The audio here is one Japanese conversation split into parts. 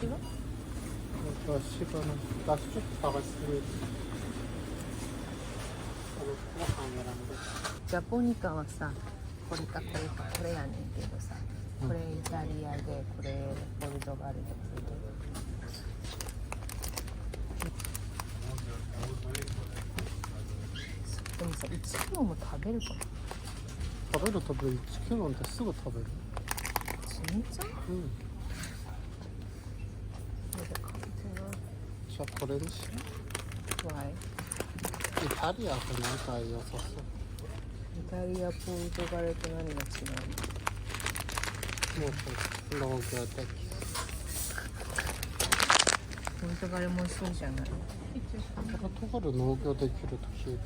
私がね、だしちょっと探してみる。ご飯選んで。ジャポニカはさ、これかこれかこれやねんけどさ、これイタリアで、これポルトガルで、でもさ、1キロも食べるかな。食べる1キロなんてすぐ食べる。ちんちゃん？うん。これで買ってな。じゃあこれにしよわい。う。イタリアってなんか良さそう。イタリア、ポルトガルと何が違うの？もう農業的。ポルトガルもそうじゃない？ポルトガル農業できると聞い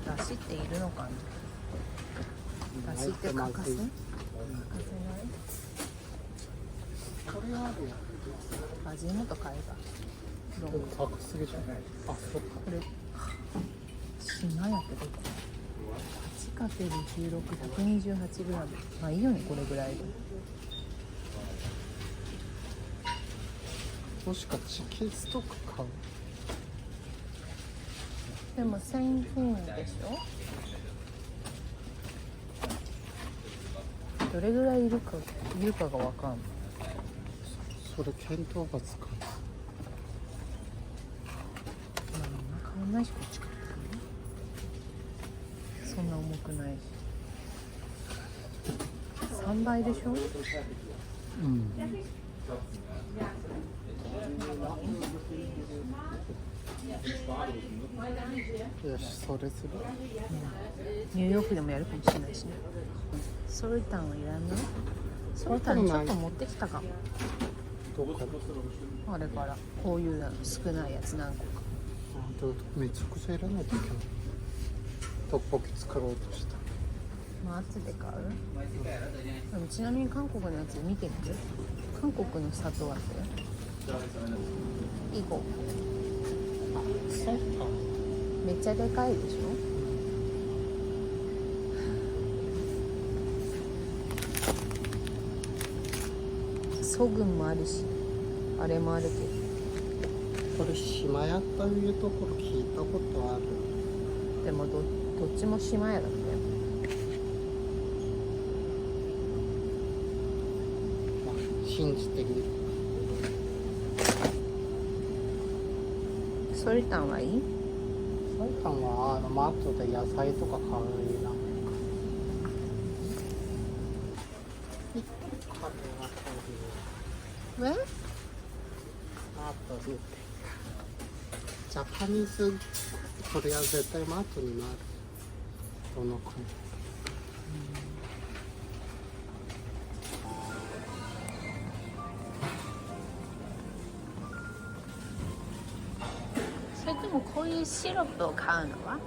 た。だしっているのかな？だしって欠かせ？欠かせない？これあるよ。味もと買えば。高すぎじゃない？あ、そっか。これ島やけど 8×16、128g。まあいいよね、これぐらいで。もしかチキンストック買う？でも1000品でしょ。どれぐらいいるかがわかんない。それ見当がつかない。変わんないし、こっちかそんな重くないし。3倍でしょ。うん。よし、それする。ニューヨークでもやるかもしれないしね。ソルタンはいらんの？ソルタンちょっと持ってきたかも。どこ？あれからこういうの少ないやつ何個か。めちゃくちゃいらないといけない。トッポッキ作ろうとした。まあ後で買う？でもちなみに韓国のやつ見てみて。韓国の砂糖あっていい子。そうか。めっちゃでかいでしょ。ソグンもあるし、あれもあるけど。これ島屋というところ聞いたことある。でもどっちも島屋だったよ。信じてみる。ソルタンはいい？ソルタンはマートで野菜とか買うな。え？マートでジャパニーズ、これは絶対マートになる。どの国？それともこういうシロップを買うのは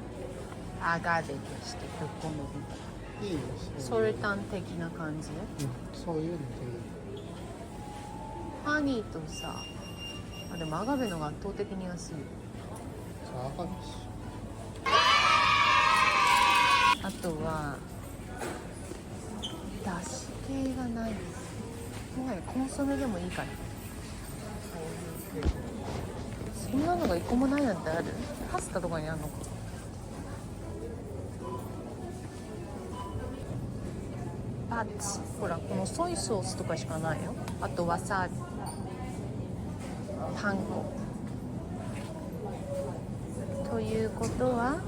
アガーベとしてぶっ込むみたいいいよ。ソルタン的な感じで、そういうのでいい。ハニーとさ、あでもアガベのが圧倒的に安い。じゃあアガベし。あとはだし系がないです。もはやコンソメでもいいかな。そんなのが一個もないなんてある？パスタとかにあるのか。パッチ、ほらこのソイソースとかしかないよ。あとわさび、パン粉ということは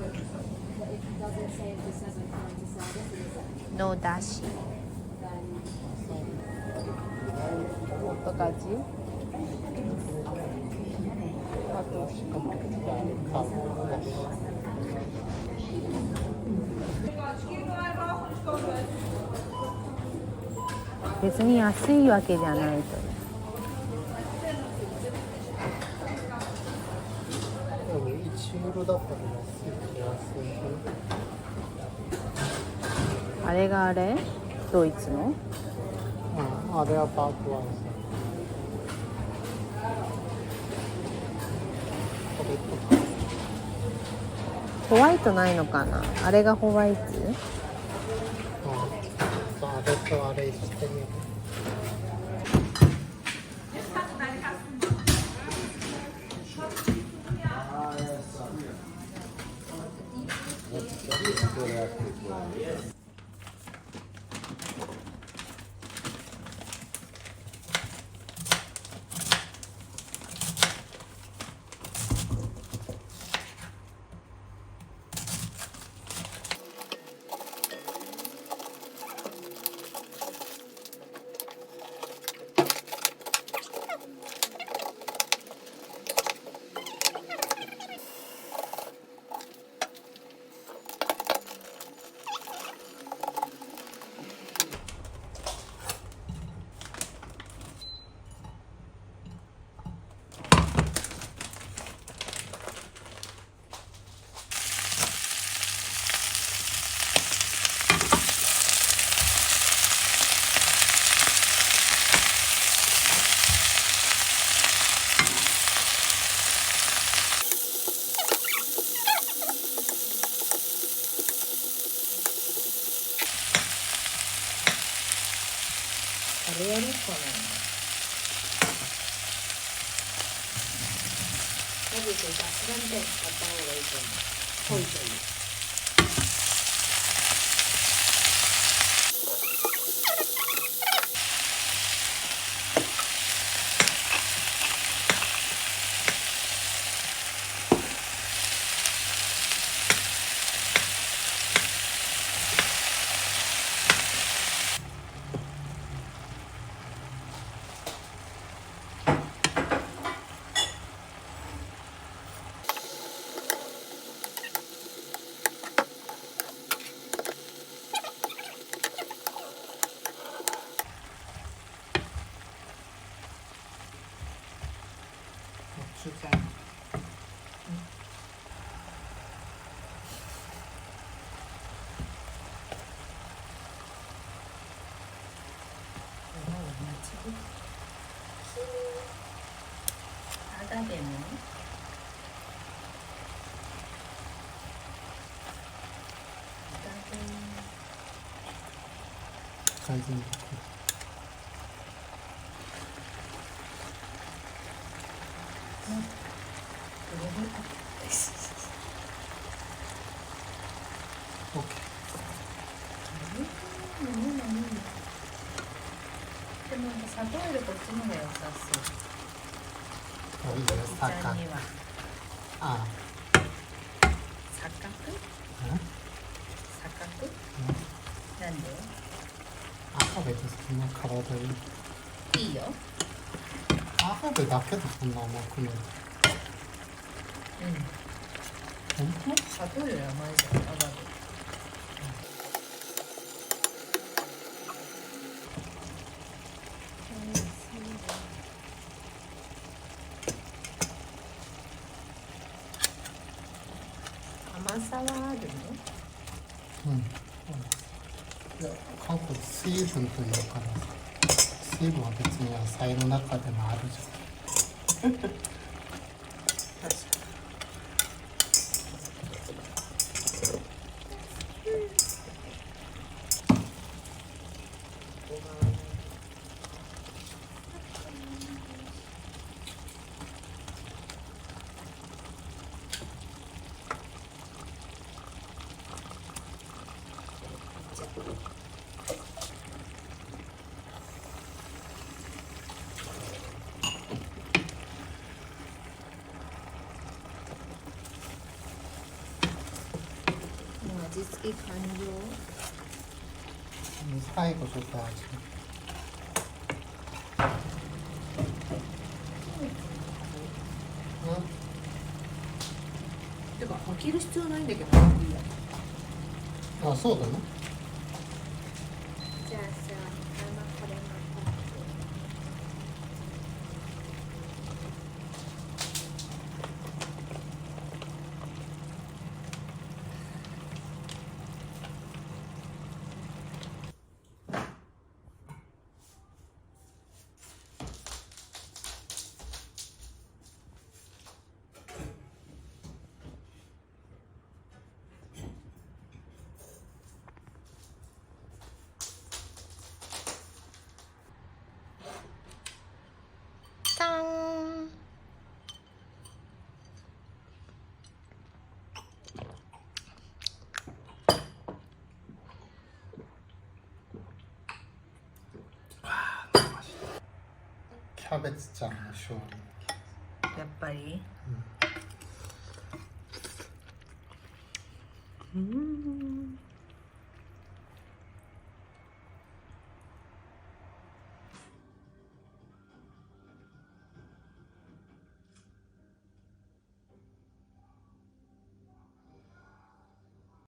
のだしとかじ。あとしかも買う。別に安いわけじゃないと。でも1ユーロだったら安い。あれがあれ？ドイツの？うん、あれはパークワンさ。これとか。ホワイトないのかな？あれがホワイト？あれとあれしてみる。あれやろうかな。まずガスランテン使った方がいいと思う。濃いという。取材。タダでも改善できる。オッケでもなんか砂糖よりこっちの方が良さそう。ー。いいね、ちゃんにはあ錯覚？あ。錯覚？なんで？赤べとそんな体に。いいよ。赤べだけでそんな甘くない。本当？砂糖より甘いじゃん、アガベ。甘さはあるの？うん。いや、韓国水分というからさ、水分は別に野菜の中でもあるじゃん。確かに。味付け完了。最後ちょっと味。てか開ける必要ないんだけど。あ、そうだね。じゃあさ、これまャベツちゃんの勝利。やっぱり